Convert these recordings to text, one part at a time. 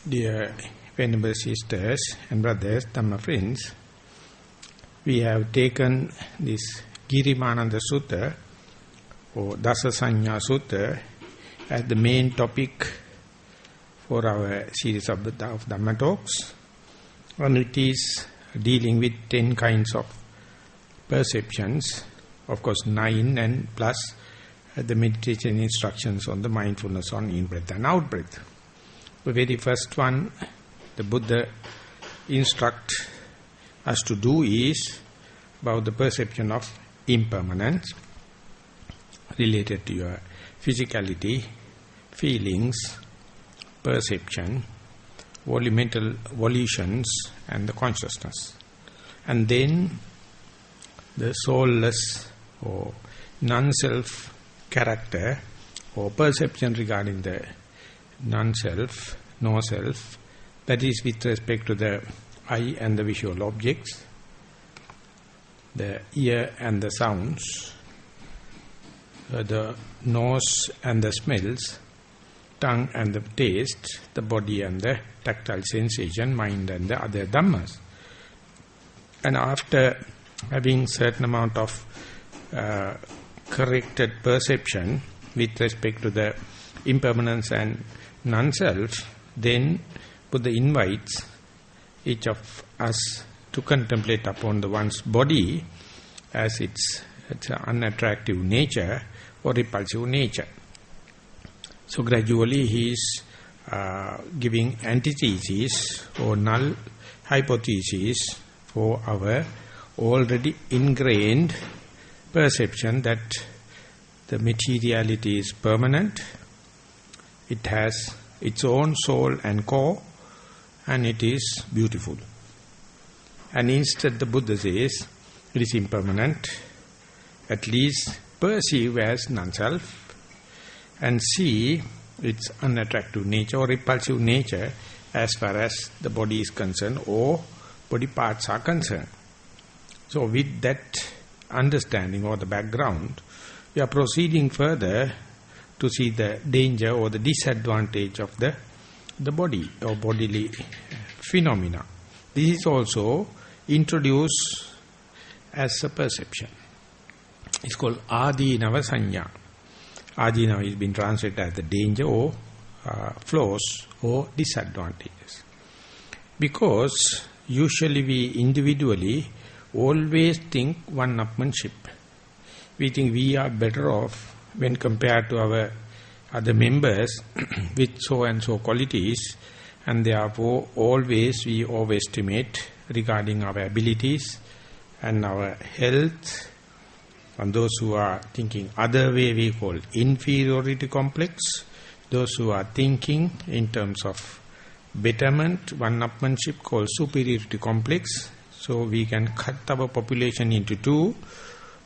Dear venerable sisters and brothers, Dhamma friends, we have taken this Girimananda Sutta or Dasasanya Sutta as the main topic for our series of Dhamma talks, and it is dealing with 10 kinds of perceptions, of course 9 and plus the meditation instructions on the mindfulness on in-breath and out-breath. The very first one the Buddha instructs us to do is about the perception of impermanence related to your physicality, feelings, perception, mental volitions and the consciousness. And then the soulless or non-self character or perception regarding the non-self, no-self, that is with respect to the eye and the visual objects, the ear and the sounds, the nose and the smells, tongue and the taste, the body and the tactile sensation, mind and the other dhammas. And after having certain amount of corrected perception with respect to the impermanence and non-self, then Buddha invites each of us to contemplate upon the one's body as its unattractive nature or repulsive nature. So gradually he is giving antithesis or null hypothesis for our already ingrained perception that the materiality is permanent, it has its own soul and core, and it is beautiful. And instead the Buddha says, it is impermanent, at least perceive as non-self, and see its unattractive nature or repulsive nature as far as the body is concerned or body parts are concerned. So with that understanding or the background, we are proceeding further to see the danger or the disadvantage of the body or bodily phenomena. This is also introduced as a perception. It's called Adinava Sanya. Adinava has been translated as the danger or flaws or disadvantages. Because usually we individually always think one-upmanship. We think we are better off when compared to our other members with so and so qualities, and therefore always we overestimate regarding our abilities and our health. And those who are thinking other way we call inferiority complex. Those who are thinking in terms of betterment, one-upmanship called superiority complex. So we can cut our population into two.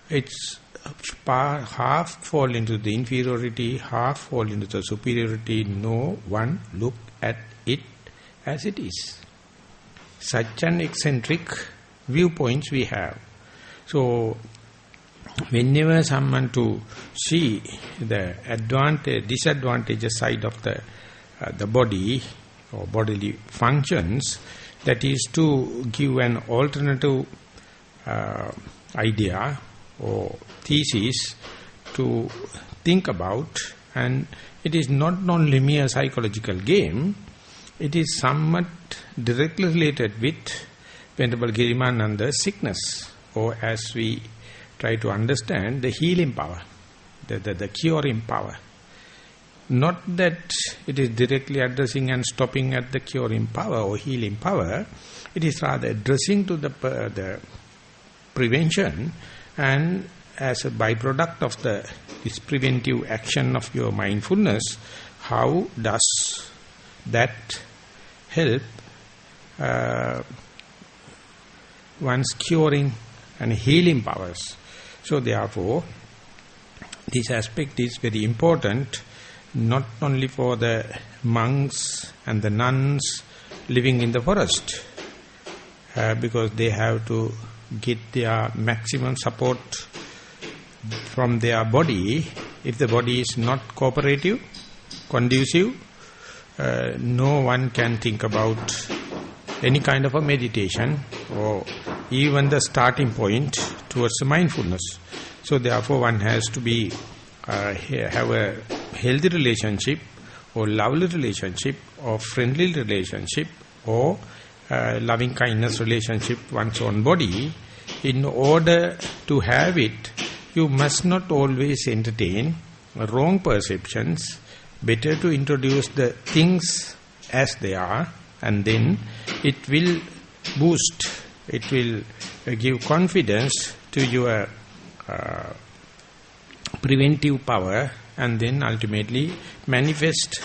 It's half fall into the inferiority, half fall into the superiority. No one look at it as it is. Such an eccentric viewpoints we have. So whenever someone to see the disadvantageous side of the body or bodily functions, that is to give an alternative idea or thesis to think about, and it is not only mere psychological game, it is somewhat directly related with Venerable Girimananda's sickness, or as we try to understand, the healing power, the curing power. Not that it is directly addressing and stopping at the curing power or healing power, it is rather addressing to the prevention, and as a byproduct of this preventive action of your mindfulness, how does that help one's curing and healing powers. So therefore, this aspect is very important, not only for the monks and the nuns living in the forest, because they have to get their maximum support from their body. If the body is not cooperative, conducive, no one can think about any kind of a meditation or even the starting point towards the mindfulness. So therefore one has to be have a healthy relationship or lovely relationship or friendly relationship or loving kindness relationship one's own body. In order to have it, you must not always entertain wrong perceptions. Better to introduce the things as they are, and then it will boost, it will give confidence to your preventive power, and then ultimately manifest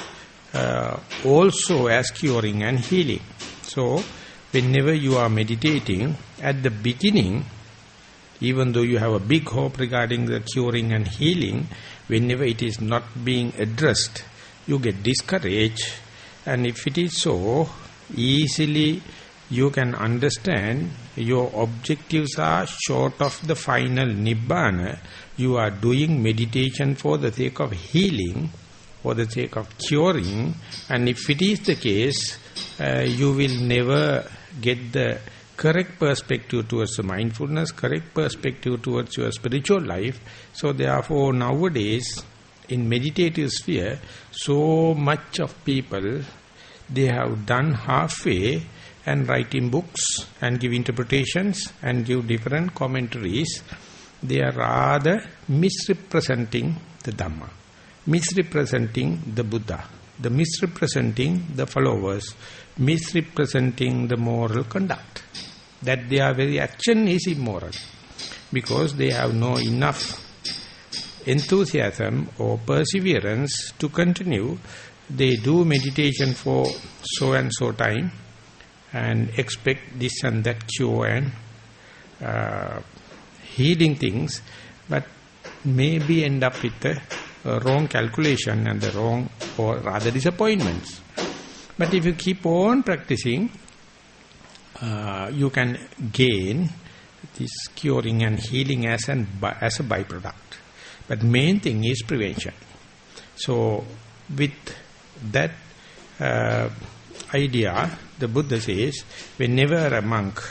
also as curing and healing. So whenever you are meditating, at the beginning, even though you have a big hope regarding the curing and healing, whenever it is not being addressed, you get discouraged. And if it is so, easily you can understand your objectives are short of the final Nibbana. You are doing meditation for the sake of healing, for the sake of curing, and if it is the case, you will never get the correct perspective towards the mindfulness, correct perspective towards your spiritual life. So therefore nowadays in meditative sphere, so much of people, they have done halfway and writing books and give interpretations and give different commentaries. They are rather misrepresenting the Dhamma, misrepresenting the Buddha, the misrepresenting the followers, misrepresenting the moral conduct. That their very action is immoral because they have no enough enthusiasm or perseverance to continue. They do meditation for so and so time and expect this and that cure and healing things, but maybe end up with the wrong calculation and the wrong or rather disappointments. But if you keep on practicing, you can gain this curing and healing as a byproduct. But main thing is prevention. So with that idea, the Buddha says, whenever a monk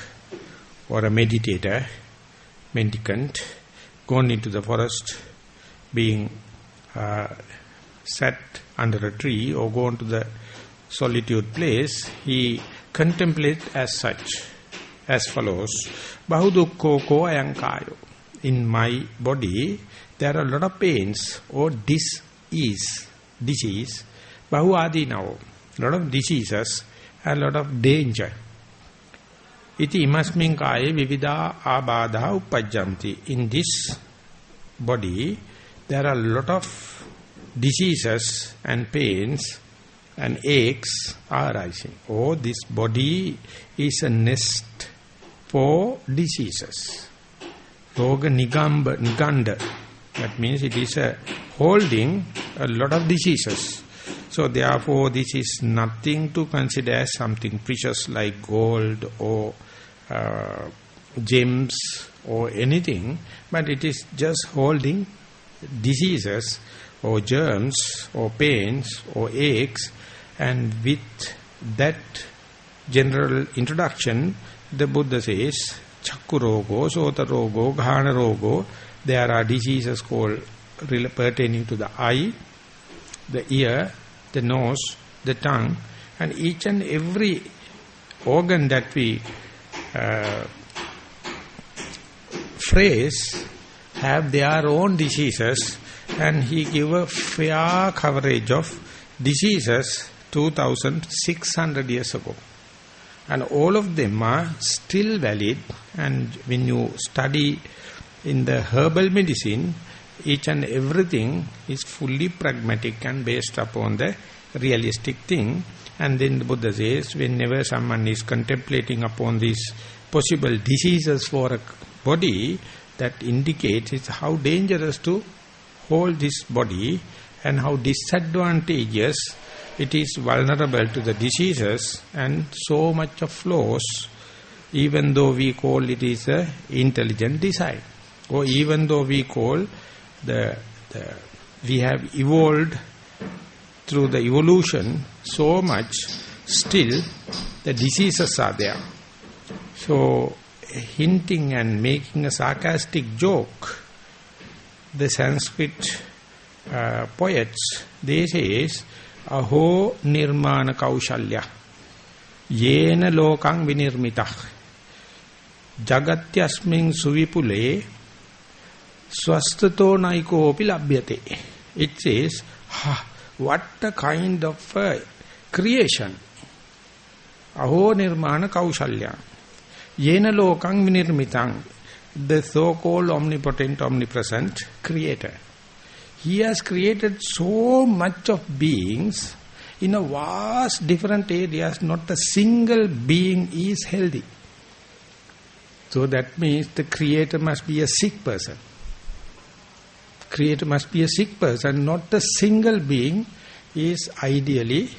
or a meditator, mendicant, gone into the forest, being sat under a tree or gone to the solitude place, he contemplate as such, as follows: Bahudukko ko ayankayo. In my body, there are a lot of pains or disease. Bahu adinao, a lot of diseases and a lot of danger. Iti imasmin kaya vivida abadha uppajjanti. In this body, there are a lot of diseases and pains and aches are arising. Oh, this body is a nest for diseases. Roga niganda. That means it is holding a lot of diseases. So therefore this is nothing to consider as something precious like gold or gems or anything, but it is just holding diseases or germs or pains or aches. And with that general introduction, the Buddha says, Chakku rogo, sota rogo, ghana rogo. There are diseases called pertaining to the eye, the ear, the nose, the tongue, and each and every organ that we phrase have their own diseases, and he gave a fair coverage of diseases 2,600 years ago. And all of them are still valid, and when you study in the herbal medicine, each and everything is fully pragmatic and based upon the realistic thing. And then the Buddha says, whenever someone is contemplating upon these possible diseases for a body, that indicates is how dangerous to hold this body and how disadvantageous it is vulnerable to the diseases and so much of flaws, even though we call it is a intelligent design, or even though we call we have evolved through the evolution, so much, still the diseases are there. So, hinting and making a sarcastic joke, the Sanskrit poets, they say, Aho nirmana kaushalya, yena lokang vinirmitah, jagatyasming suvipule, swastato naikopi labhyate. It says, what a kind of creation. Aho nirmana kaushalya, yena lokang vinirmitang, the so-called omnipotent, omnipresent creator. He has created so much of beings in a vast different areas, not a single being is healthy. So that means the creator must be a sick person. Creator must be a sick person, not a single being is ideally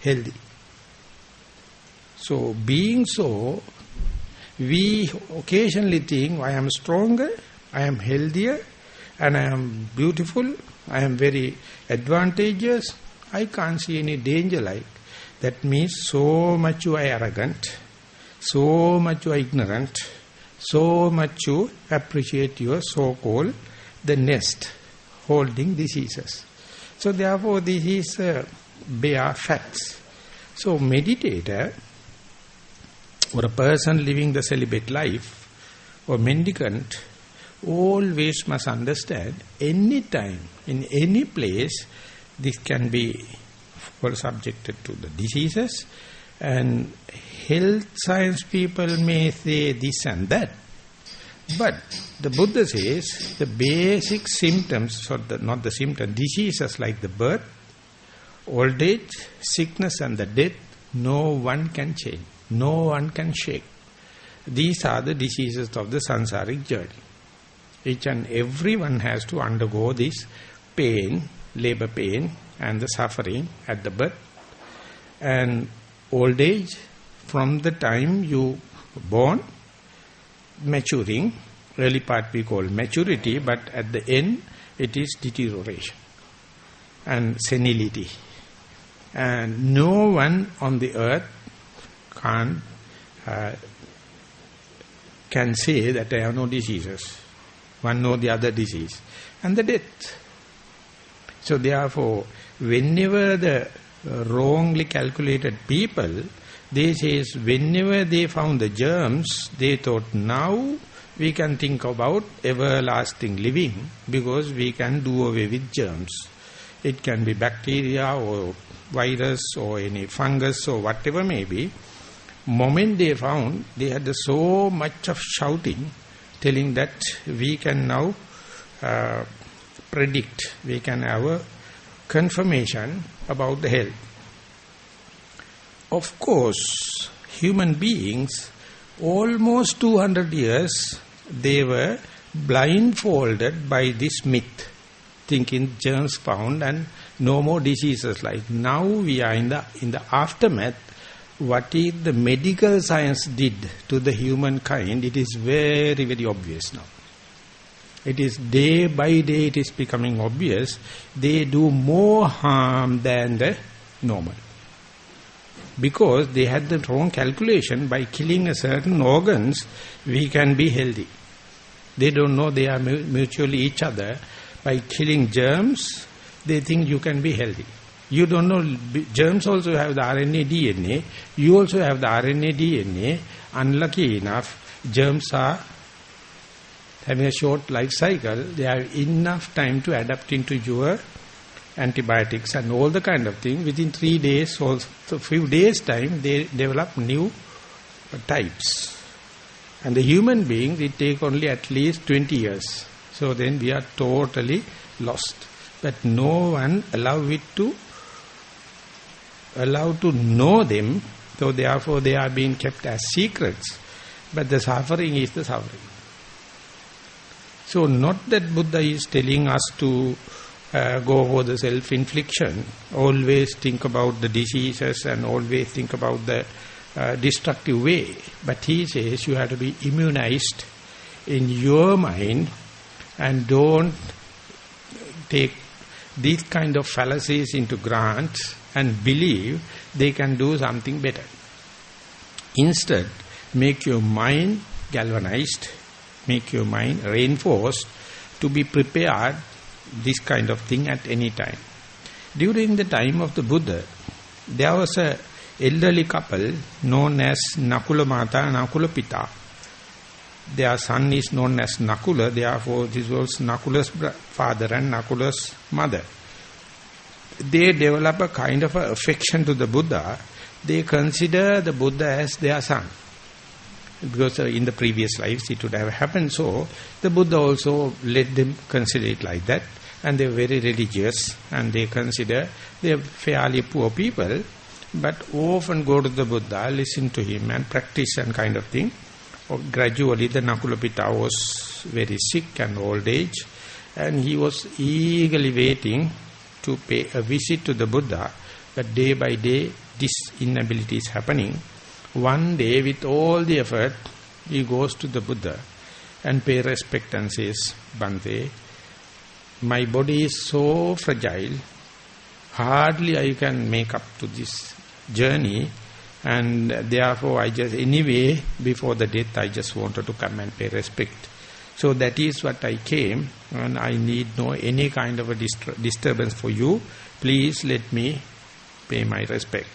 healthy. So being so, we occasionally think, I am stronger, I am healthier, and I am beautiful, I am very advantageous, I can't see any danger like. That means so much you are arrogant, so much you are ignorant, so much you appreciate your so-called the nest holding diseases. So therefore this is bare facts. So meditator or a person living the celibate life or mendicant always must understand, any time, in any place, this can be subjected to the diseases, and health science people may say this and that. But the Buddha says the basic symptoms, or not the symptoms, diseases like the birth, old age, sickness and the death, no one can change, no one can shake. These are the diseases of the sansaric journey. Each and everyone has to undergo this pain, labor pain and the suffering at the birth. And old age, from the time you were born, maturing, early part we call maturity, but at the end it is deterioration and senility. And no one on the earth can say that I have no diseases. One or the other disease. And the death. So therefore, whenever the wrongly calculated people, they say, whenever they found the germs, they thought, now we can think about everlasting living, because we can do away with germs. It can be bacteria or virus or any fungus or whatever may be. Moment they found, they had so much of shouting, telling that we can now predict, we can have a confirmation about the health. Of course, human beings, almost 200 years, they were blindfolded by this myth, thinking germs found and no more diseases. Like now we are in the aftermath. What is the medical science did to the humankind, it is very, very obvious now. It is day by day it is becoming obvious. They do more harm than the normal. Because they had the wrong calculation, by killing a certain organs, we can be healthy. They don't know they are mutually each other. By killing germs, they think you can be healthy. You don't know, germs also have the RNA, DNA. You also have the RNA, DNA. Unlucky enough, germs are having a short life cycle. They have enough time to adapt into your antibiotics and all the kind of thing. Within 3 days or a few days time, they develop new types. And the human beings, it take only at least 20 years. So then we are totally lost. But no one allowed to know them, so therefore they are being kept as secrets. But the suffering is the suffering. So not that Buddha is telling us to go for the self-infliction, always think about the diseases and always think about the destructive way. But he says you have to be immunized in your mind and don't take these kind of fallacies into grants and believe they can do something better. Instead, make your mind galvanized, make your mind reinforced to be prepared this kind of thing at any time. During the time of the Buddha, there was a elderly couple known as Nakula Mata and Nakula Pita. Their son is known as Nakula, therefore this was Nakula's father and Nakula's mother. They develop a kind of a affection to the Buddha. They consider the Buddha as their son. Because in the previous lives it would have happened so, the Buddha also let them consider it like that. And they are very religious and they consider they are fairly poor people, but often go to the Buddha, listen to him and practice and kind of thing. Gradually the Nakula Pita was very sick and old age, and he was eagerly waiting to pay a visit to the Buddha, but day by day this inability is happening. One day, with all the effort, he goes to the Buddha and pay respect and says, Bhante, my body is so fragile, hardly I can make up to this journey, and therefore I just, anyway, before the death, I just wanted to come and pay respect. So that is what I came, and I need no any kind of a disturbance for you. Please let me pay my respect.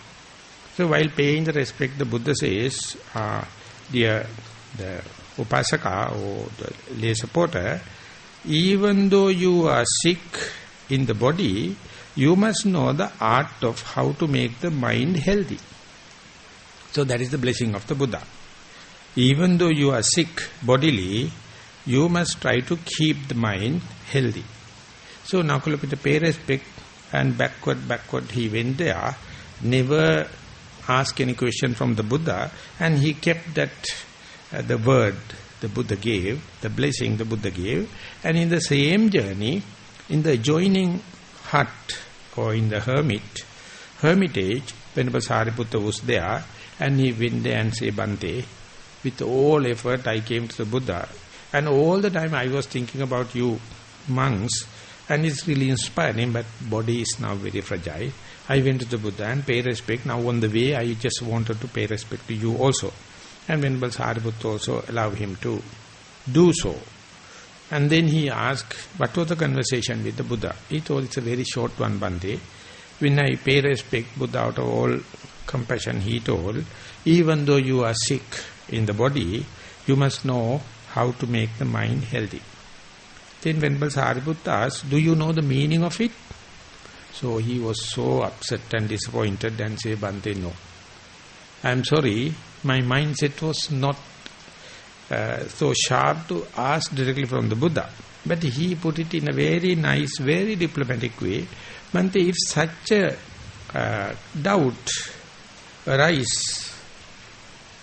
So while paying the respect, the Buddha says, the Upasaka or the lay supporter, even though you are sick in the body, you must know the art of how to make the mind healthy. So that is the blessing of the Buddha. Even though you are sick bodily, you must try to keep the mind healthy. So Nakulapita pay respect, and backward he went there, never asked any question from the Buddha, and he kept that the word the Buddha gave, the blessing the Buddha gave, and in the same journey, in the adjoining hut or in the hermitage, Venerable Sariputta was there, and he went there and said, Bhante, with all effort I came to the Buddha, and all the time I was thinking about you monks, and it's really inspiring, but body is now very fragile. I went to the Buddha and pay respect. Now on the way, I just wanted to pay respect to you also. And Venerable Sariputta also allowed him to do so. And then he asked, what was the conversation with the Buddha? He told, it's a very short one, Bhante. When I pay respect, Buddha, out of all compassion, he told, even though you are sick in the body, you must know how to make the mind healthy. Then Venerable Sariputta asked, do you know the meaning of it? So he was so upset and disappointed and said, Bhante, no. I am sorry, my mindset was not so sharp to ask directly from the Buddha. But he put it in a very nice, very diplomatic way. Bhante, if such a doubt arises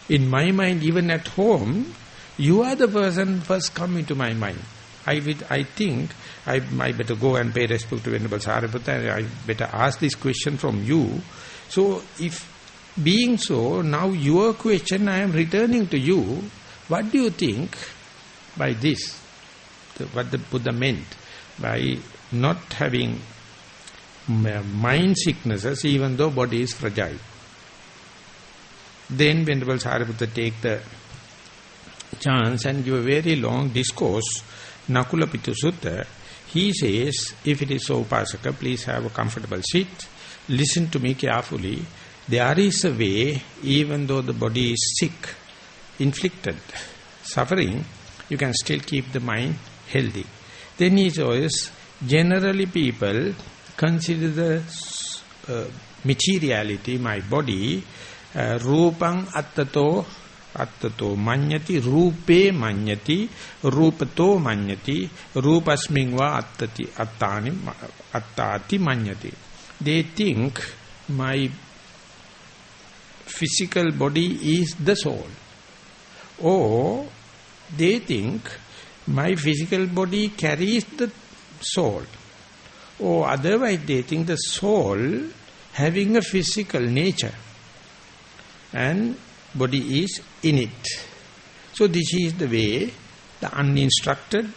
in my mind, even at home, you are the person first come into my mind. I think I better go and pay respect to Venerable Sariputta, and I better ask this question from you. So if being so, now your question I am returning to you. What do you think by this? What the Buddha meant by not having mind sicknesses even though body is fragile. Then Venerable Sariputta take the chance and give a very long discourse, Nakula Pita Sutta. He says, if it is so, Upasaka, please have a comfortable seat. Listen to me carefully. There is a way, even though the body is sick, inflicted, suffering, you can still keep the mind healthy. Then he says, generally people consider the materiality, my body, rupang attato manyati, rupe manyati, rupato manyati, rupasmingva attati manyati. They think my physical body is the soul. Or they think my physical body carries the soul. Or otherwise they think the soul having a physical nature and body is in it. So this is the way the uninstructed,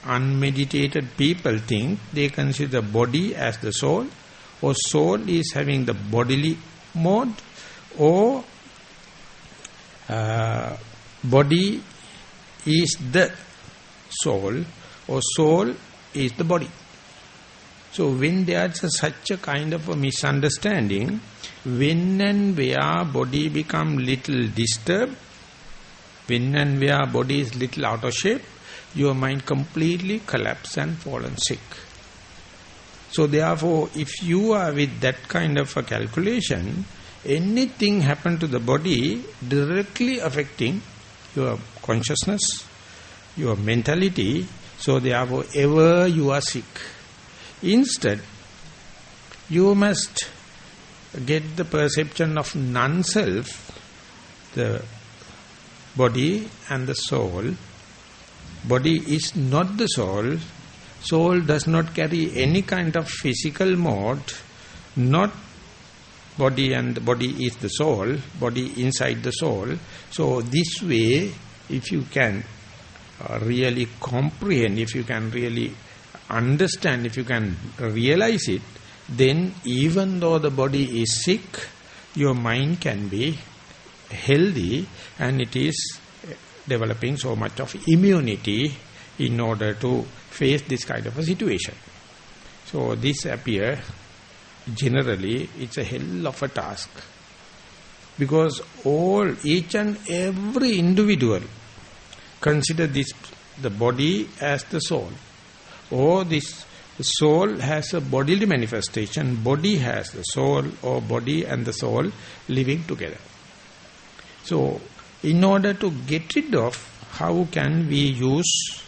unmeditated people think, they consider body as the soul, or soul is having the bodily mode, or body is the soul, or soul is the body. So when there is such a kind of a misunderstanding, when and where body become little disturbed, when and where body is little out of shape, your mind completely collapse and fallen sick. So therefore, if you are with that kind of a calculation, anything happen to the body directly affecting your consciousness, your mentality, so therefore ever you are sick. Instead, you must get the perception of non-self, the body and the soul. Body is not the soul. Soul does not carry any kind of physical mode. Not body, and the body is the soul. Body inside the soul. So this way, if you can really comprehend, if you can really understand, if you can realize it, then even though the body is sick, your mind can be healthy, and it is developing so much of immunity in order to face this kind of a situation. So this appear generally it's a hell of a task, because each and every individual consider the body as the soul, or this soul has a bodily manifestation, body has the soul, or body and the soul living together. So in order to get rid of, how can we use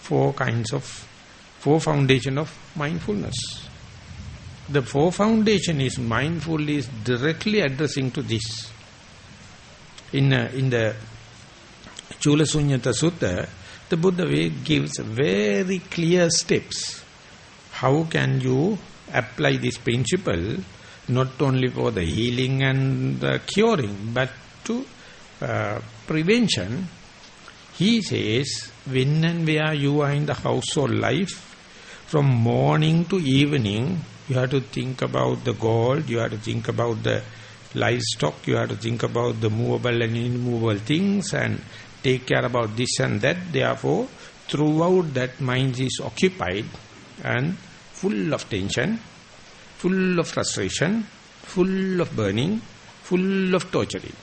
four foundation of mindfulness? The four foundation is mindful, is directly addressing to this. In the Chula Sunyata Sutta, the Buddha gives very clear steps. How can you apply this principle not only for the healing and the curing, but to prevention? He says, when and where you are in the household life, from morning to evening, you have to think about the gold, you have to think about the livestock, you have to think about the movable and immovable things, and take care about this and that. Therefore, throughout that mind is occupied and full of tension, full of frustration, full of burning, full of torturing.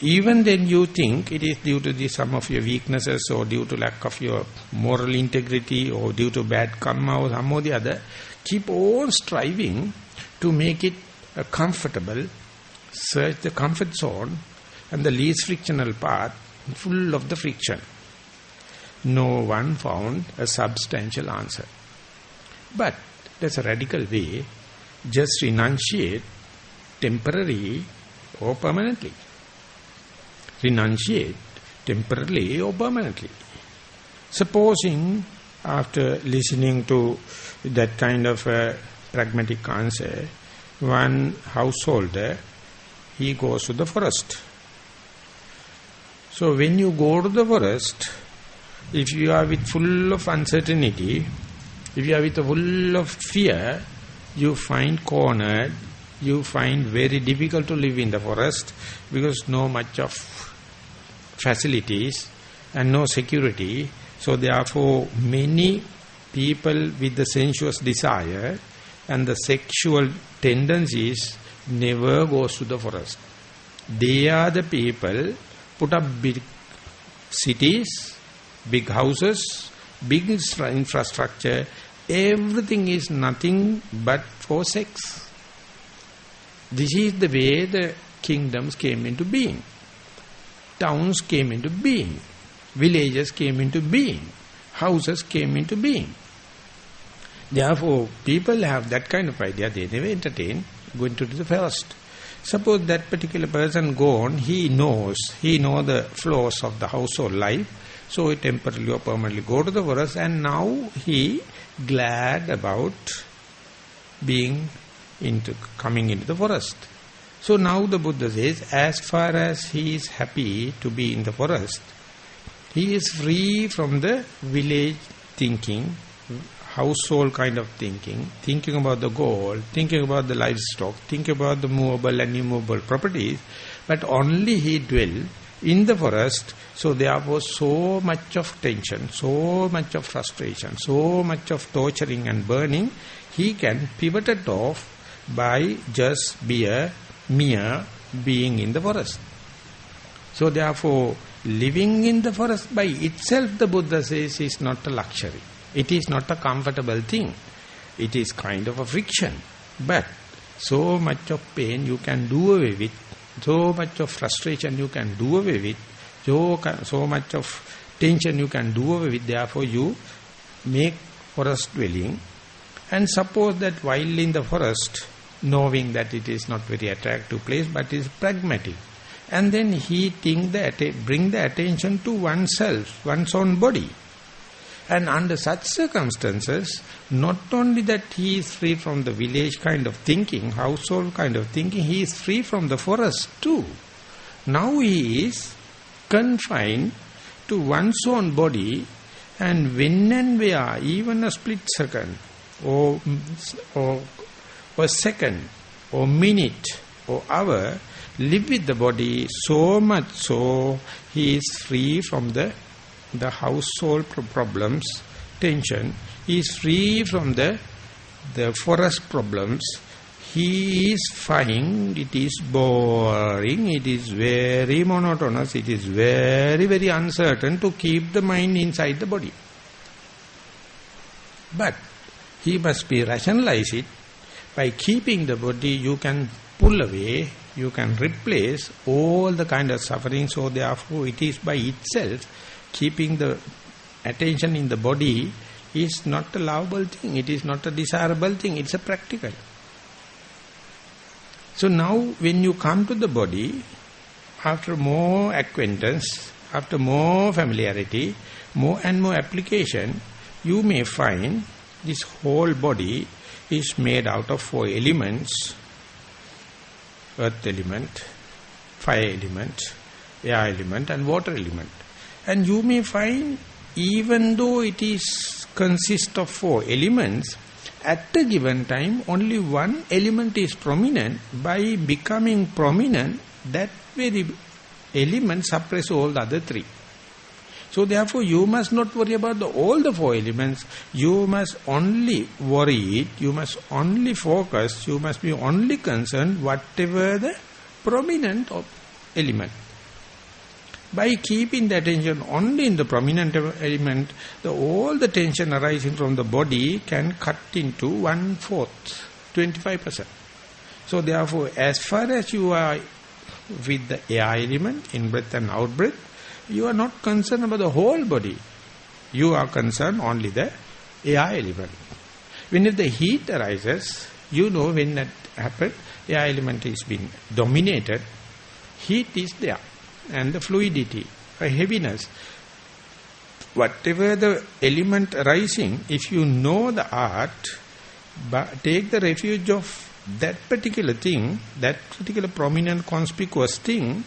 Even then you think it is due to some of your weaknesses, or due to lack of your moral integrity, or due to bad karma, or some or the other. Keep on striving to make it comfortable, search the comfort zone and the least frictional path, full of the friction. No one found a substantial answer. But there's a radical way. Just renunciate temporarily or permanently. Renunciate temporarily or permanently. Supposing after listening to that kind of a pragmatic answer, one householder, he goes to the forest. So when you go to the forest, if you are with full of uncertainty, if you are with full of fear, you find cornered, you find very difficult to live in the forest, because no much of facilities and no security. So therefore many people with the sensuous desire and the sexual tendencies never goes to the forest. They are the people put up big cities, big houses, big infrastructure. Everything is nothing but for sex. This is the way the kingdoms came into being. Towns came into being. Villages came into being. Houses came into being. Therefore, people have that kind of idea. They never entertain going to the forest. Suppose that particular person gone, he knows the flows of the household life. So he temporarily or permanently go to the forest, and now he glad about coming into the forest. So now the Buddha says, as far as he is happy to be in the forest, He is free from the village thinking, household kind of thinking about the goal, thinking about the livestock, thinking about the movable and immovable properties, but only he dwell in the forest. So therefore so much of tension, so much of frustration, so much of torturing and burning, he can pivot it off by just be a mere being in the forest. So therefore, living in the forest by itself, the Buddha says, is not a luxury. It is not a comfortable thing. It is kind of a friction. But so much of pain you can do away with, so much of frustration you can do away with, so much of tension you can do away with. Therefore you make forest dwelling. And suppose that while in the forest, knowing that it is not very attractive place, but is pragmatic. And then he bring the attention to oneself, one's own body. And under such circumstances, not only that he is free from the village kind of thinking, household kind of thinking, he is free from the forest too. Now he is confined to one's own body, and when and where, even a split second, or a second, or minute, or hour, live with the body, so much so he is free from the household problems, tension. He is free from the forest problems. He is fine. It is boring. It is very monotonous. It is very, very uncertain to keep the mind inside the body. But he must be rationalize it. By keeping the body, you can pull away, you can replace all the kind of suffering. So therefore it is by itself, keeping the attention in the body is not a lovable thing, it is not a desirable thing, it's a practical. So now when you come to the body, after more acquaintance, after more familiarity, more and more application, you may find this whole body is made out of 4 elements: earth element, fire element, air element and water element. And you may find, even though it is consists of 4 elements, at a given time only one element is prominent. By becoming prominent, that very element suppresses all the other 3. So therefore you must not worry about all the 4 elements. You must only worry it, you must only focus, you must be only concerned whatever the prominent element. By keeping the attention only in the prominent element, all the tension arising from the body can cut into 1/4, 25%. So therefore, as far as you are with the air element, in-breath and out-breath, you are not concerned about the whole body. You are concerned only the air element. Whenever the heat arises, you know when that happens, air element is being dominated, heat is there. And the fluidity, a heaviness. Whatever the element arising, if you know the art, but take the refuge of that particular thing, that particular prominent, conspicuous thing,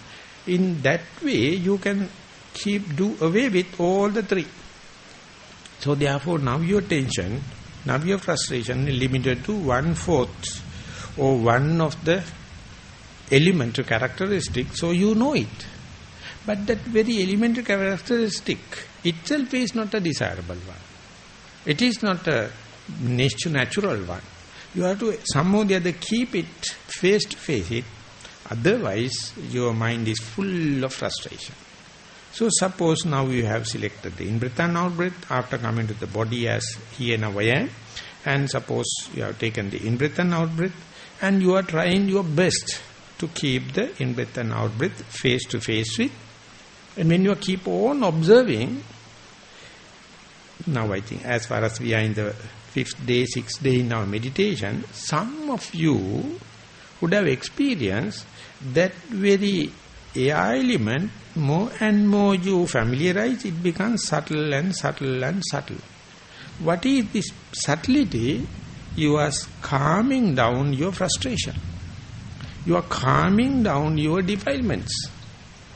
in that way you can do away with all the 3. So therefore now your tension, now your frustration is limited to 1/4 or one of the elemental characteristic, so you know it. But that very elemental characteristic itself is not a desirable one. It is not a natural one. You have to somehow or the other keep it face to face it. Otherwise, your mind is full of frustration. So suppose now you have selected the in-breath and out-breath after coming to the body as here now I am. And suppose you have taken the in-breath and out-breath and you are trying your best to keep the in-breath and out-breath face to face with. And when you keep on observing, now I think as far as we are in the 5th day, 6th day in our meditation, some of you would have experienced that very air element, more and more you familiarize, it becomes subtle and subtle and subtle. What is this subtlety? You are calming down your frustration. You are calming down your defilements.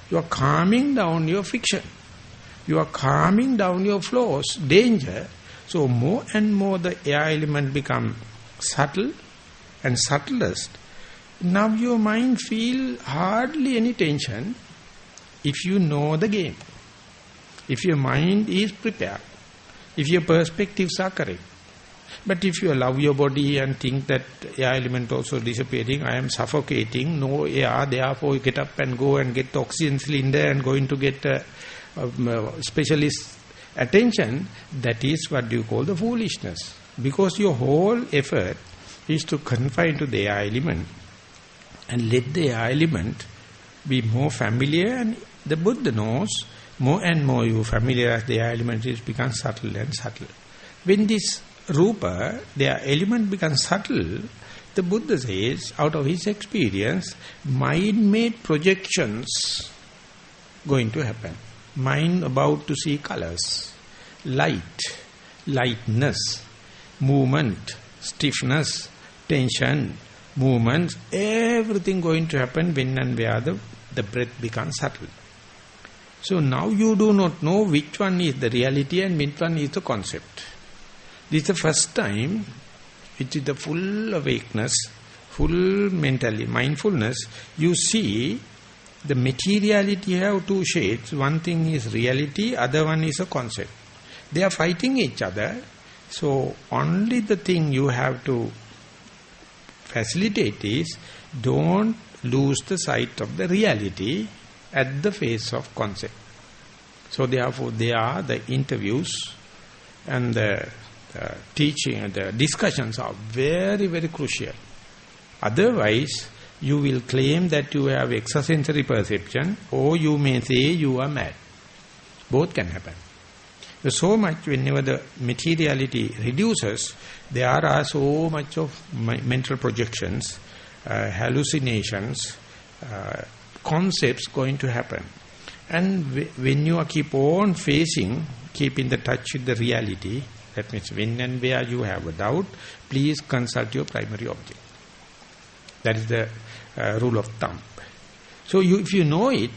You are calming down your friction. You are calming down your flows, danger. So more and more the air element become subtle and subtlest. Now your mind feel hardly any tension if you know the game. If your mind is prepared. If your perspectives are correct. But if you allow your body and think that air element also disappearing, I am suffocating, no air, therefore you get up and go and get the oxygen cylinder and going to get specialist attention, that is what you call the foolishness. Because your whole effort is to confine to the air element and let the air element be more familiar, and the Buddha knows more and more you familiarize the air element, it becomes subtle and subtle. When this Rupa, their element becomes subtle, the Buddha says, out of his experience, mind-made projections going to happen. Mind about to see colors, light, lightness, movement, stiffness, tension, movements, everything going to happen when and where the breath becomes subtle. So now you do not know which one is the reality and which one is the concept. This is the first time, which is the full awakeness, full mentally mindfulness, you see the materiality have two shades. One thing is reality, other one is a concept. They are fighting each other. So only the thing you have to facilitate is, don't lose the sight of the reality at the face of concept. So therefore there are the interviews and the teaching and the discussions are very, very crucial. Otherwise, you will claim that you have extrasensory perception, or you may say you are mad. Both can happen. So much, whenever the materiality reduces, there are so much of mental projections, hallucinations, concepts going to happen. And when you keep on facing, keep in the touch with the reality, that means when and where you have a doubt, please consult your primary object. That is the rule of thumb. So if you know it,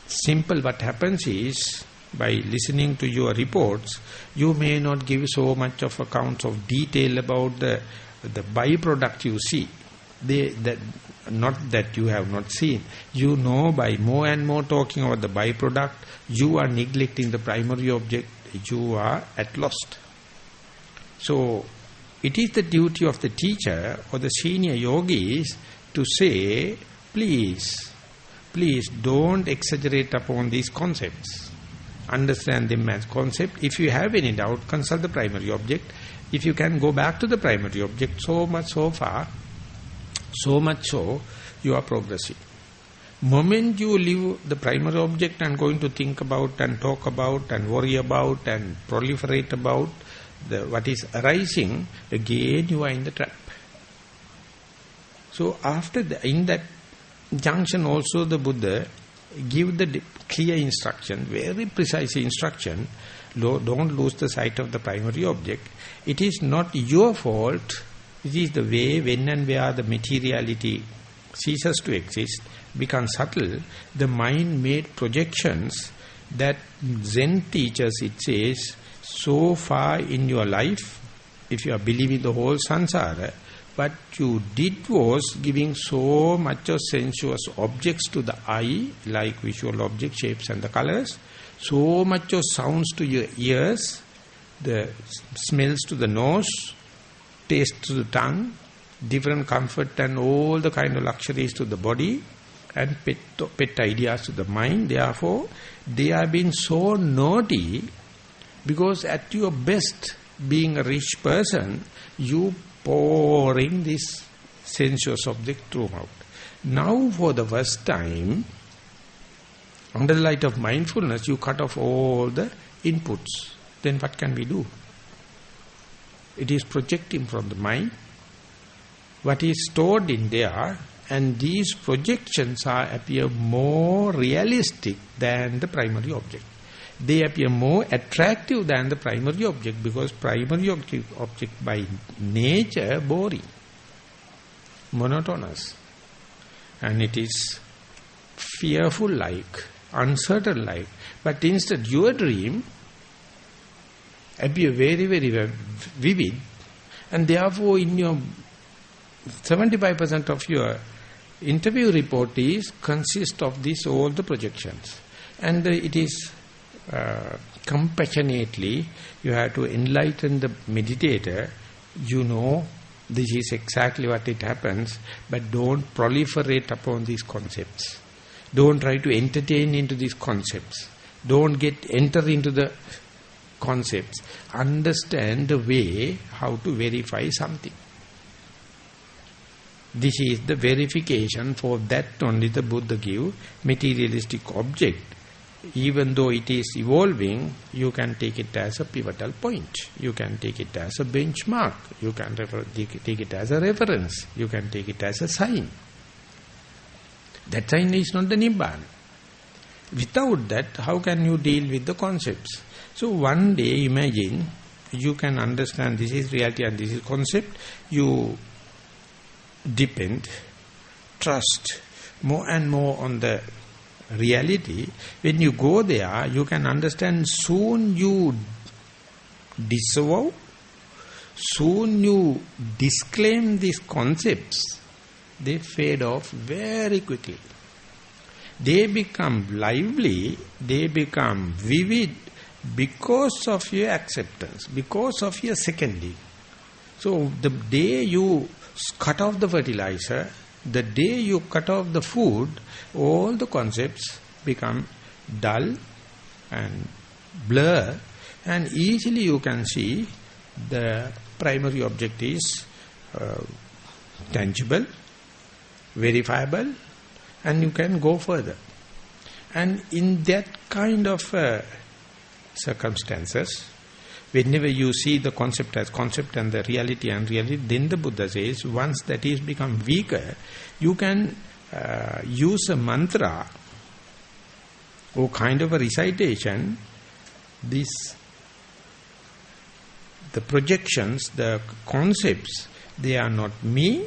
simple what happens is, by listening to your reports, you may not give so much of accounts of detail about the byproduct you see. Not that you have not seen. You know, by more and more talking about the byproduct, you are neglecting the primary object. You are at lost. So it is the duty of the teacher or the senior yogis to say, please don't exaggerate upon these concepts. Understand them as concept. If you have any doubt, consult the primary object. If you can go back to the primary object, so much so far, so much so, you are progressing. Moment you leave the primary object and going to think about and talk about and worry about and proliferate about what is arising, again you are in the trap. So in that junction also the Buddha give the clear instruction, very precise instruction, don't lose the sight of the primary object. It is not your fault, it is the way when and where the materiality ceases to exist, becomes subtle, the mind made projections that Zen teaches, it says, so far in your life, if you are believing the whole samsara, what you did was giving so much of sensuous objects to the eye, like visual objects, shapes and the colors, so much of sounds to your ears, the smells to the nose, taste to the tongue, different comfort and all the kind of luxuries to the body, and pet ideas to the mind. Therefore, they have been so naughty, because at your best, being a rich person, you pouring this sensuous object throughout. Now for the first time, under the light of mindfulness, you cut off all the inputs. Then what can we do? It is projecting from the mind what is stored in there, and these projections appear more realistic than the primary object. They appear more attractive than the primary object, because primary object by nature boring, monotonous, and it is fearful like, uncertain life. But instead your dream appear very, very vivid, and therefore in your 75% of your interview report is consist of this all the projections. And it is compassionately you have to enlighten the meditator. You know this is exactly what it happens, but don't proliferate upon these concepts. Don't try to entertain into these concepts. Don't enter into the concepts. Understand the way how to verify something. This is the verification. For that only the Buddha give materialistic object. Even though it is evolving, you can take it as a pivotal point. You can take it as a benchmark. You can take it as a reference. You can take it as a sign. That sign is not the Nibbana. Without that, how can you deal with the concepts? So one day, imagine, you can understand this is reality and this is concept. You depend, trust more and more on the reality. When you go there, you can understand soon you disavow, soon you disclaim these concepts. They fade off very quickly. They become lively, they become vivid because of your acceptance, because of your seconding. So the day you cut off the fertilizer, the day you cut off the food, all the concepts become dull and blur, and easily you can see the primary object is tangible, verifiable, and you can go further. And in that kind of circumstances, whenever you see the concept as concept and the reality and reality, then the Buddha says, once that is become weaker, you can use a mantra or kind of a recitation. The projections, the concepts, they are not me,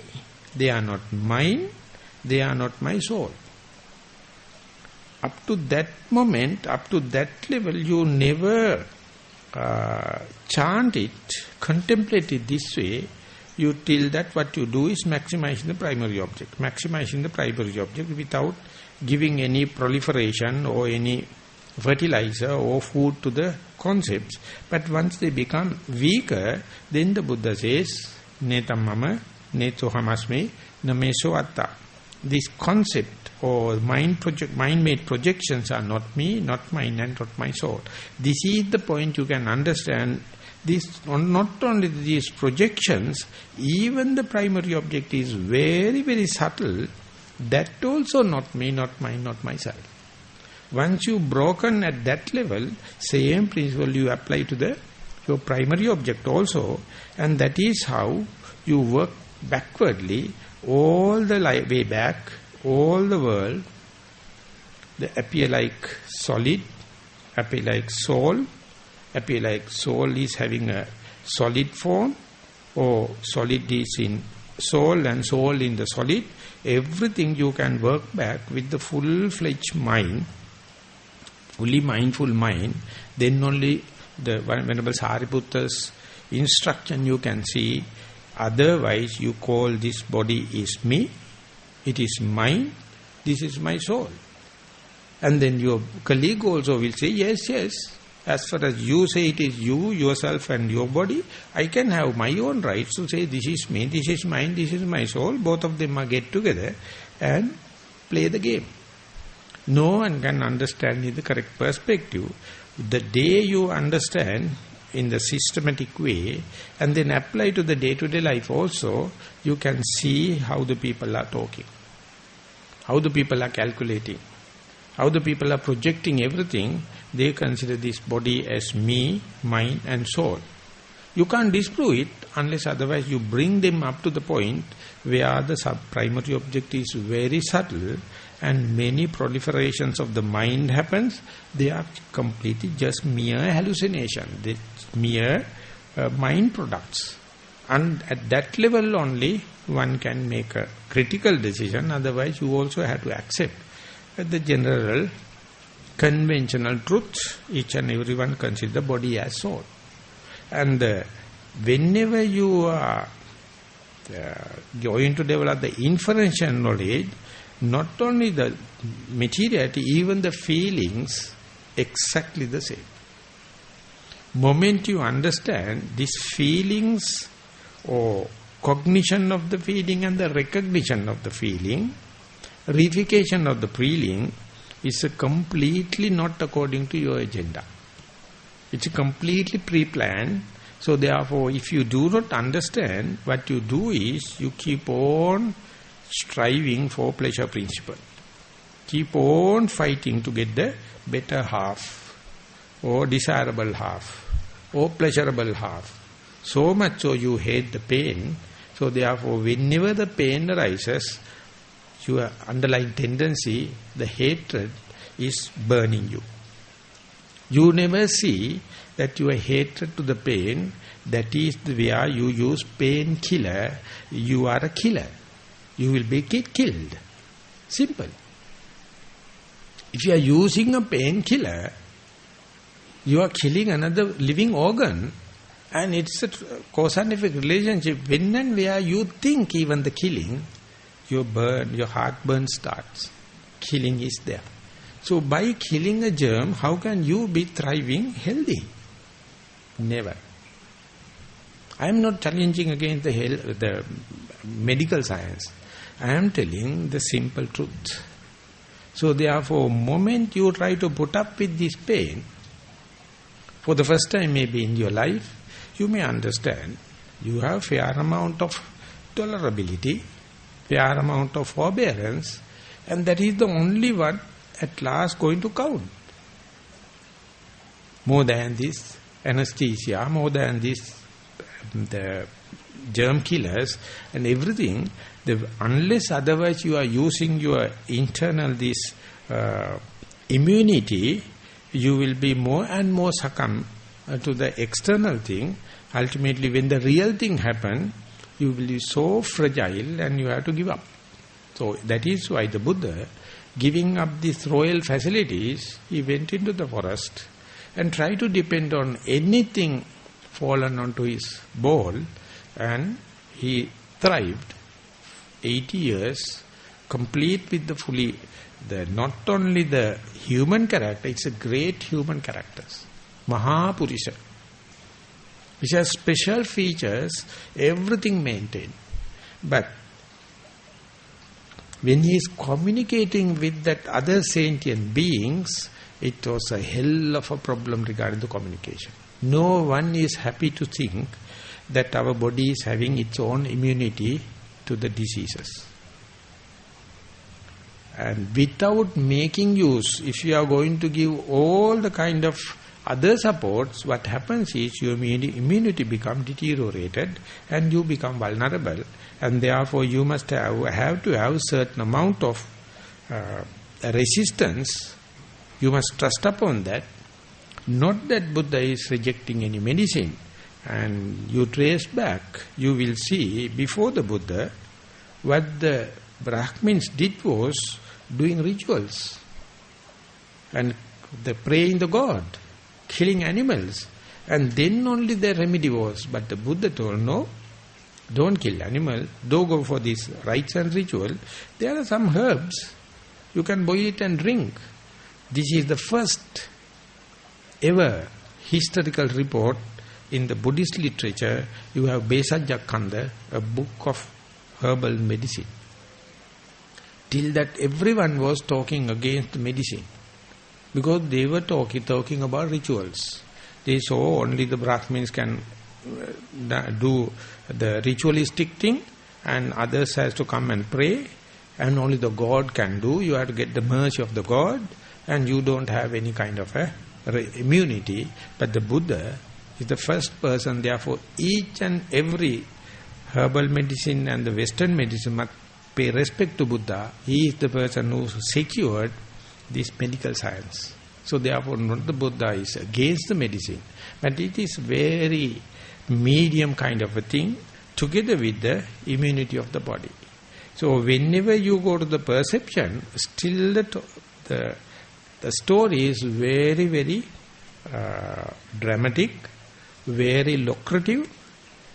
they are not mine, they are not my soul. Up to that moment, up to that level, you never chant it, contemplate it this way. You till that what you do is maximizing the primary object, maximizing the primary object without giving any proliferation or any fertilizer or food to the concepts. But once they become weaker, then the Buddha says, netam mama, neto hamasme, nameso atta. This concept or mind-made projections are not me, not mine, and not my soul. This is the point you can understand. This not only these projections, even the primary object is very, very subtle. That also not me, not mine, not myself. Once you broken at that level, same principle you apply to your primary object also, and that is how you work backwardly all the way back. All the world, they appear like solid, appear like soul is having a solid form, or solid is in soul and soul in the solid. Everything you can work back with the full-fledged mind, fully mindful mind, then only the Venerable Sariputta's instruction you can see. Otherwise you call this body is me, it is mine, this is my soul. And then your colleague also will say, yes, as far as you say it is you, yourself and your body, I can have my own rights to say this is me, this is mine, this is my soul. Both of them are get together and play the game. No one can understand in the correct perspective. The day you understand in the systematic way and then apply to the day-to-day life also, you can see how the people are talking, how the people are calculating, how the people are projecting everything. They consider this body as me, mine and soul. You can't disprove it unless otherwise you bring them up to the point where the primary object is very subtle and many proliferations of the mind happens. They are completely just mere hallucination, they mere mind products. And at that level only one can make a critical decision. Otherwise you also have to accept the general conventional truth, each and everyone consider the body as soul. And whenever you are going to develop the inferential knowledge, not only the materiality, even the feelings, exactly the same. Moment you understand these feelings or cognition of the feeling and the recognition of the feeling, reification of the feeling is completely not according to your agenda. It's completely pre-planned. So therefore, if you do not understand, what you do is you keep on striving for pleasure principle. Keep on fighting to get the better half or desirable half or pleasurable half. So much so you hate the pain. So therefore, whenever the pain arises, your underlying tendency, the hatred, is burning you. You never see that your hatred to the pain, that is where you use painkiller, you are a killer. You will be killed. Simple. If you are using a painkiller, you are killing another living organ, and it's a cause and effect relationship. When and where you think even the killing, your heartburn starts. Killing is there. So by killing a germ, how can you be thriving healthy? Never. I am not challenging against the medical science. I am telling the simple truth. So therefore, moment you try to put up with this pain, for the first time maybe in your life, you may understand you have fair amount of tolerability, fair amount of forbearance, and that is the only one at last going to count. More than this anesthesia, more than this the germ killers and everything, unless otherwise you are using your internal this immunity, you will be more and more succumb to the external thing. Ultimately, when the real thing happens, you will be so fragile and you have to give up. So that is why the Buddha, giving up these royal facilities, he went into the forest and tried to depend on anything fallen onto his bowl, and he thrived 80 years, complete with not only the human character, it's a great human characters. Maha Purusha, which has special features, everything maintained. But when he is communicating with that other sentient beings, it was a hell of a problem regarding the communication. No one is happy to think that our body is having its own immunity to the diseases. And without making use, if you are going to give all the kind of other supports, what happens is your immunity becomes deteriorated and you become vulnerable, and therefore you must have to have certain amount of resistance. You must trust upon that. Not that Buddha is rejecting any medicine. And you trace back, you will see before the Buddha, what the Brahmins did was doing rituals and the praying the god, killing animals, and then only the remedy was. But the Buddha told, no, don't kill animal, don't go for these rites and ritual. There are some herbs, you can boil it and drink. This is the first ever historical report in the Buddhist literature. You have Besajjakkhanda, a book of herbal medicine. Till that everyone was talking against medicine, because they were talking about rituals. They saw only the Brahmins can do the ritualistic thing, and others has to come and pray, and only the God can do. You have to get the mercy of the God, and you don't have any kind of immunity. But the Buddha is the first person, therefore each and every herbal medicine and the Western medicine must pay respect to Buddha. He is the person who secured this medical science. So therefore not the Buddha is against the medicine, but it is very medium kind of a thing together with the immunity of the body. So whenever you go to the perception, still the The story is very, very dramatic, very lucrative.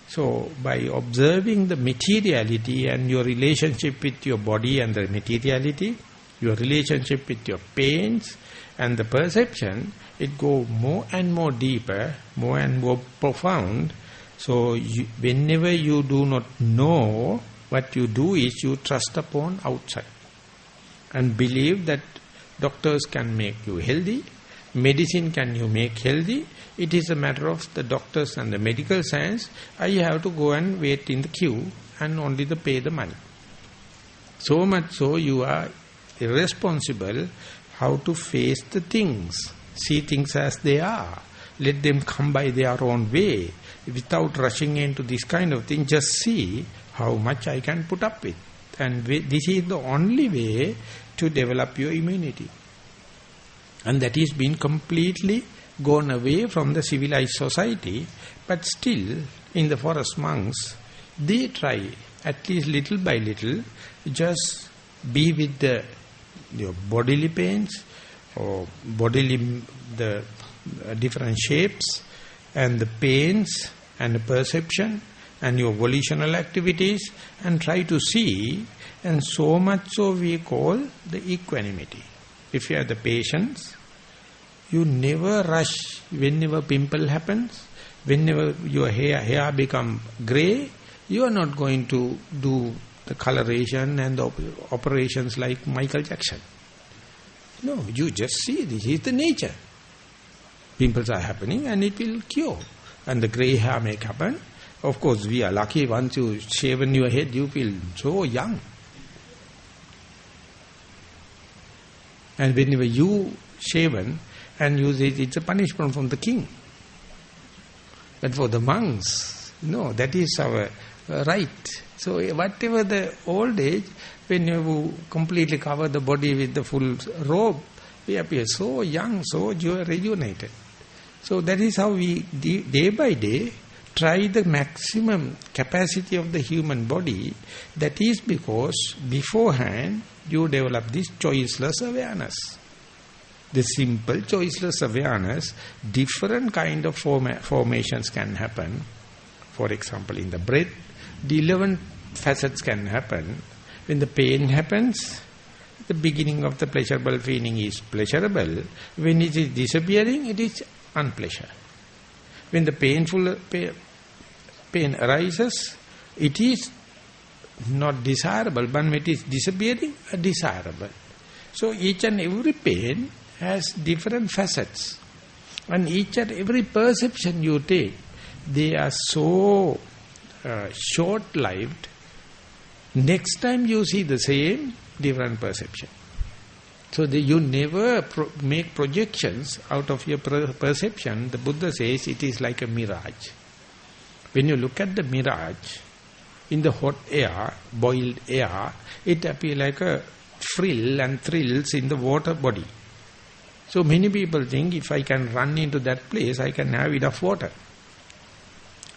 So, by observing the materiality and your relationship with your body and the materiality, your relationship with your pains and the perception, it goes more and more deeper, more and more profound. So, whenever you do not know, what you do is you trust upon outside and believe that doctors can make you healthy, medicine can you make healthy. It is a matter of the doctors and the medical science. I have to go and wait in the queue and only to pay the money. So much so you are irresponsible how to face the things. See things as they are. Let them come by their own way. Without rushing into this kind of thing, just see how much I can put up with. And this is the only way to develop your immunity. And that is been completely gone away from the civilized society. But still, in the forest monks, they try, at least little by little, just be with your bodily pains, or bodily, the different shapes, and the pains, and the perception, and your volitional activities, and try to see, and so much so we call the equanimity. If you have the patience, you never rush whenever pimple happens, whenever your hair become grey, you are not going to do the coloration and the operations like Michael Jackson. No, you just see, this is the nature. Pimples are happening and it will cure. And the grey hair may happen. Of course, we are lucky, once you shaven your head, you feel so young. And whenever you shaven, and you say it's a punishment from the king. But for the monks, no, that is our right. So whatever the old age, when you completely cover the body with the full robe, we appear so young, so rejuvenated. So that is how we, day by day, try the maximum capacity of the human body. That is because beforehand you develop this choiceless awareness. The simple choiceless awareness, different kind of formations can happen. For example, in the breath, the 11 facets can happen. When the pain happens, the beginning of the pleasurable feeling is pleasurable. When it is disappearing, it is unpleasure. When the pain arises, it is not desirable, but when it is disappearing, desirable. So each and every pain has different facets. And each and every perception you take, they are so short-lived. Next time you see the same, different perception. So you never make projections out of your perception. The Buddha says it is like a mirage. When you look at the mirage, in the hot air, boiled air, it appears like a frill and thrills in the water body. So many people think if I can run into that place, I can have enough water.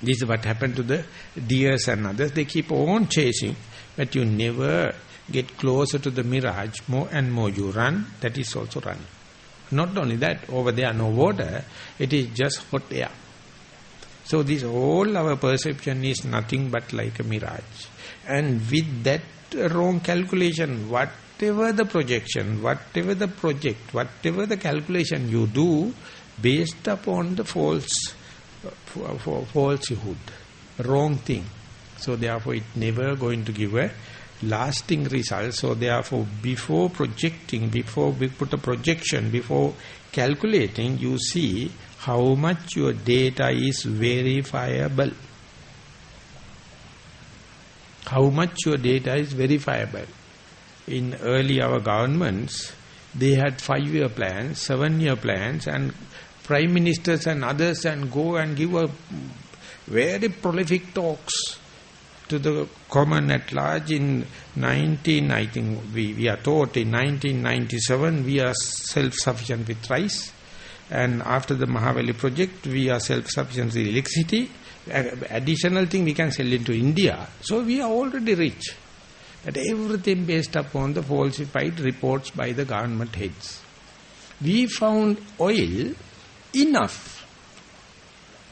This is what happened to the deers and others. They keep on chasing, but you never get closer to the mirage. More and more you run, that is also running. Not only that, over there no water, it is just hot air. So this whole our perception is nothing but like a mirage. And with that wrong calculation, whatever the projection, whatever the project, whatever the calculation you do, based upon the falsehood, wrong thing. So therefore it never going to give a lasting result. So therefore before projecting, before we put a projection, before calculating, you see how much your data is verifiable. How much your data is verifiable. In early our governments, they had 5-year plans, 7-year plans, and prime ministers and others and go and give a very prolific talks to the common at large. In I think we are taught in 1997 we are self-sufficient with rice, and after the Maha project we are self-sufficient with electricity. Additional thing we can sell into India. So we are already rich. But everything based upon the falsified reports by the government heads. We found oil enough.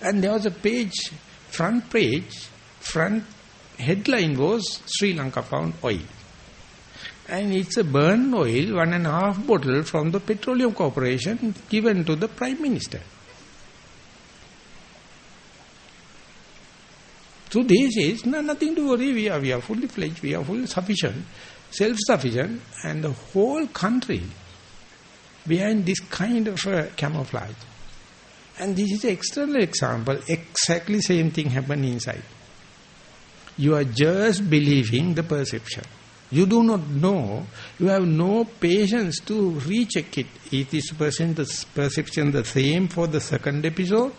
And there was a page, front headline was Sri Lanka found oil. And it's a burn oil, 1.5 bottle from the Petroleum Corporation given to the Prime Minister. So this is nothing to worry. We are fully fledged, we are fully sufficient, self-sufficient, and the whole country behind this kind of camouflage. And this is an external example, exactly same thing happened inside. You are just believing the perception. You do not know, you have no patience to recheck it. Is this perception the same for the second episode,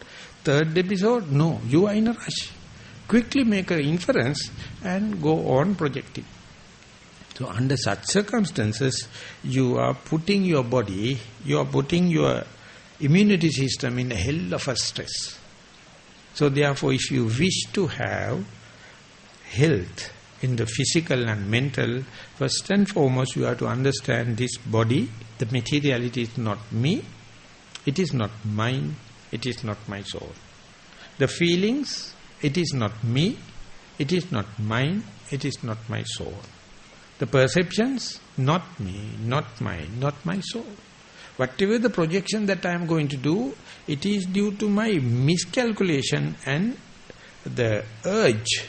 third episode? No, you are in a rush. Quickly make an inference and go on projecting. So under such circumstances, you are putting your body, you are putting your immunity system in a hell of a stress. So therefore, if you wish to have health in the physical and mental, first and foremost you have to understand this body, the materiality is not me, it is not mine, it is not my soul. The feelings, it is not me, it is not mine, it is not my soul. The perceptions, not me, not mine, not my soul. Whatever the projection that I am going to do, it is due to my miscalculation and the urge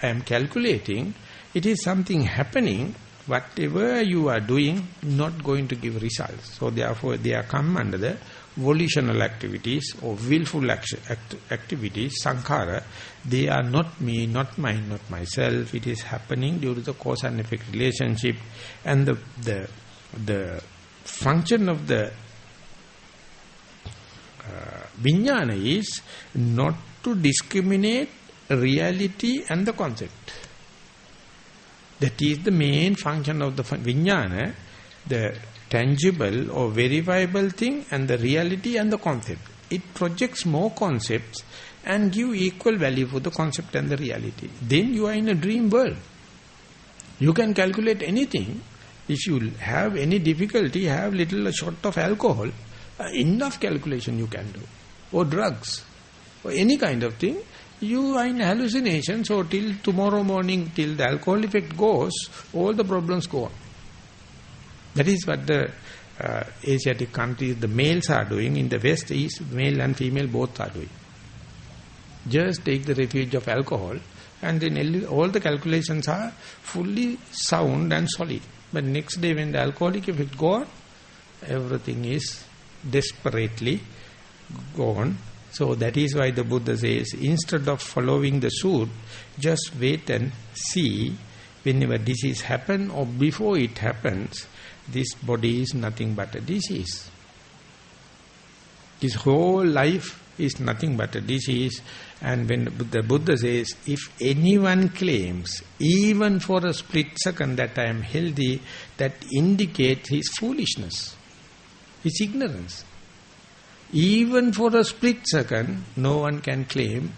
I am calculating. It is something happening, whatever you are doing, not going to give results. So therefore they are come under the volitional activities or willful activities, sankhara. They are not me, not mine, not myself. It is happening due to the cause and effect relationship. And the function of the vijnana is not to discriminate reality and the concept. That is the main function of the vijnana, the tangible or verifiable thing and the reality and the concept. It projects more concepts and give equal value for the concept and the reality. Then you are in a dream world. You can calculate anything. If you have any difficulty, have little shot of alcohol, enough calculation you can do. Or drugs, or any kind of thing. You are in hallucination, so till tomorrow morning, till the alcohol effect goes, all the problems go on. That is what the Asiatic countries, the males are doing. In the West, East, male and female both are doing. Just take the refuge of alcohol, and then all the calculations are fully sound and solid. But next day when the alcoholic effect gone, everything is desperately gone. So that is why the Buddha says, instead of following the suit, just wait and see whenever disease happens or before it happens, this body is nothing but a disease. His whole life is nothing but a disease. And when the Buddha says, if anyone claims, even for a split second, that I am healthy, that indicates his foolishness, his ignorance. Even for a split second, no one can claim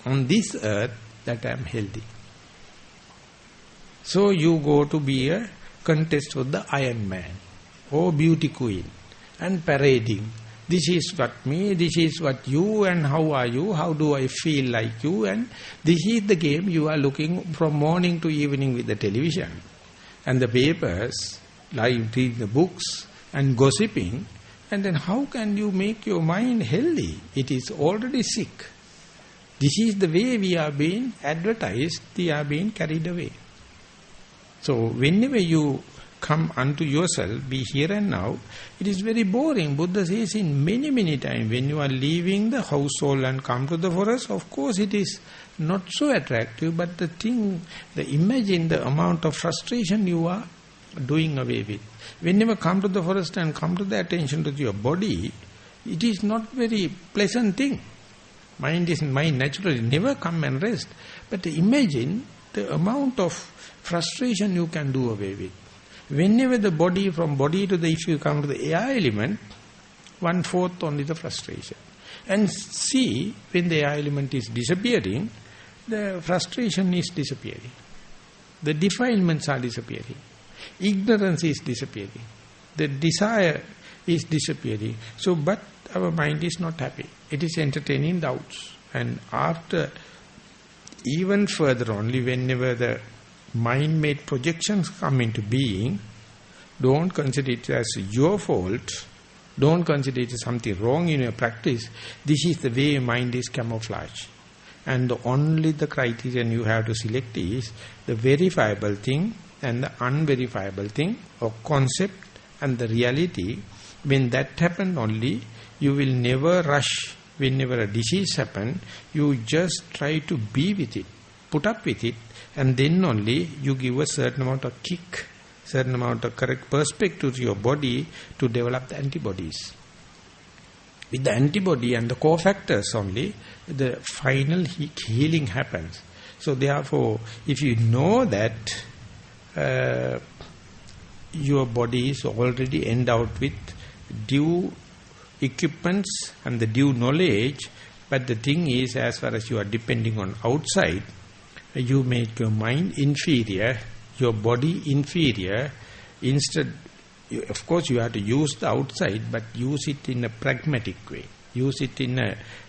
on this earth that I am healthy. So you go to be a contest with the Iron Man or Beauty Queen and parading. This is what me, this is what you, and how are you, how do I feel like you, and this is the game you are looking from morning to evening with the television and the papers, like reading the books and gossiping. And then how can you make your mind healthy? It is already sick. This is the way we are being advertised, we are being carried away. So whenever you come unto yourself, be here and now, it is very boring. Buddha says in many times, when you are leaving the household and come to the forest, of course it is not so attractive, but imagine the amount of frustration you are doing away with. Whenever come to the forest and come to the attention to your body, it is not very pleasant thing. Mind naturally never come and rest. But imagine the amount of frustration you can do away with. Whenever the body, from body to if you come to the air element, 1/4 only the frustration. And see, when the air element is disappearing, the frustration is disappearing. The defilements are disappearing. Ignorance is disappearing. The desire is disappearing. So, but our mind is not happy. It is entertaining doubts. And after, even further only, whenever the mind-made projections come into being, don't consider it as your fault. Don't consider it as something wrong in your practice. This is the way your mind is camouflaged. And only the criterion you have to select is the verifiable thing and the unverifiable thing, or concept and the reality. When that happens only, you will never rush. Whenever a disease happens, you just try to be with it, put up with it, and then only you give a certain amount of kick, certain amount of correct perspective to your body to develop the antibodies. With the antibody and the cofactors only, the final healing happens. So therefore, if you know that your body is already endowed with due equipments and the due knowledge, but the thing is, as far as you are depending on outside, you make your mind inferior, your body inferior. Instead, of course, you have to use the outside, but use it in a pragmatic way. Use it in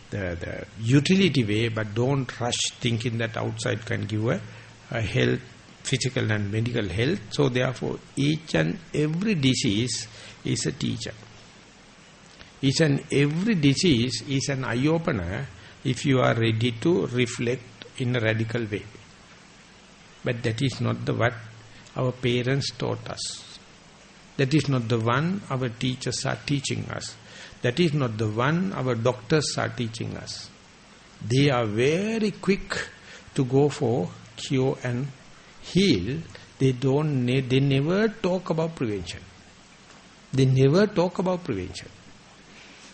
the utility way, but don't rush thinking that outside can give a health, physical and medical health. So therefore, each and every disease is a teacher. Each and every disease is an eye-opener if you are ready to reflect in a radical way. But that is not the what our parents taught us. That is not the one our teachers are teaching us. That is not the one our doctors are teaching us. They are very quick to go for cure and heal. They never talk about prevention. They never talk about prevention.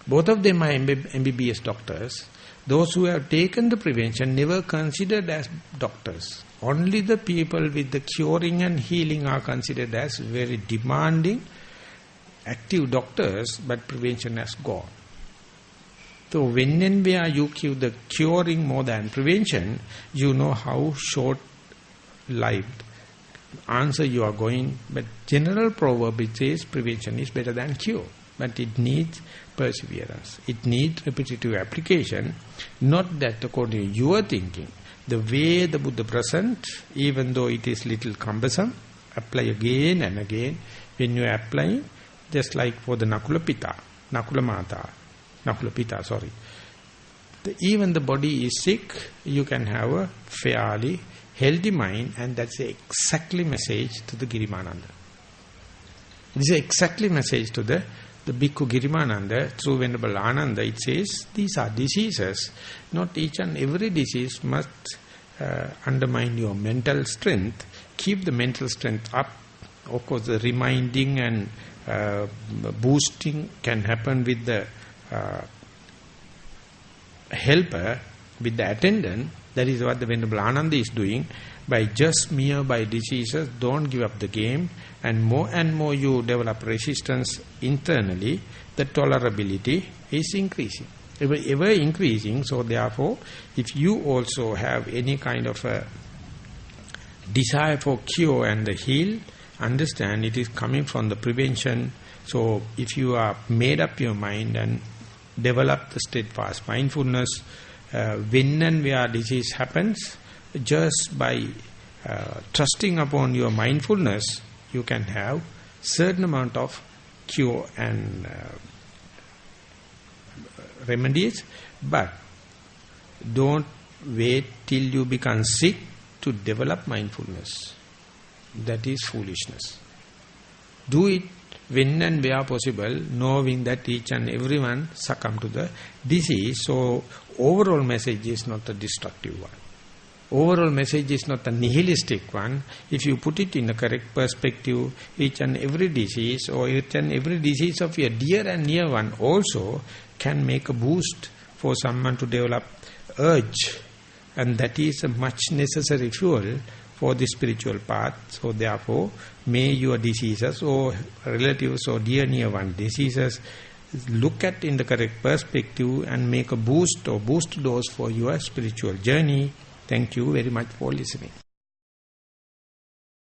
Both of them are MBBS doctors. Those who have taken the prevention never considered as doctors. Only the people with the curing and healing are considered as very demanding, active doctors, but prevention has gone. So when and where you give the curing more than prevention, you know how short-lived answer you are going. But general proverb it says prevention is better than cure. But it needs perseverance. It needs repetitive application. Not that according to your thinking. The way the Buddha present, even though it is little cumbersome, apply again and again. When you apply, just like for the Nakula Pita, sorry. Even the body is sick, you can have a fairly healthy mind, and that's exactly message to the Girimananda. This is exactly message to the Bhikkhu Girimananda, through Venerable Ananda. It says, these are diseases. Not each and every disease must undermine your mental strength. Keep the mental strength up. Of course, the reminding and boosting can happen with the helper, with the attendant. That is what the Venerable Ananda is doing. By diseases, don't give up the game. And more you develop resistance internally, the tolerability is increasing. Ever increasing. So therefore, if you also have any kind of a desire for cure and the heal, understand it is coming from the prevention. So if you are made up your mind and develop the steadfast mindfulness, when and where disease happens, just by trusting upon your mindfulness, you can have certain amount of cure and remedies. But don't wait till you become sick to develop mindfulness. That is foolishness. Do it when and where possible, knowing that each and everyone succumb to the disease. So overall message is not a destructive one. Overall message is not a nihilistic one. If you put it in a correct perspective, each and every disease, or each and every disease of your dear and near one also can make a boost for someone to develop urge. And that is a much necessary fuel for the spiritual path. So therefore, may your diseases or relatives or dear near one diseases look at in the correct perspective and make a boost or boost dose for your spiritual journey. Thank you very much for listening.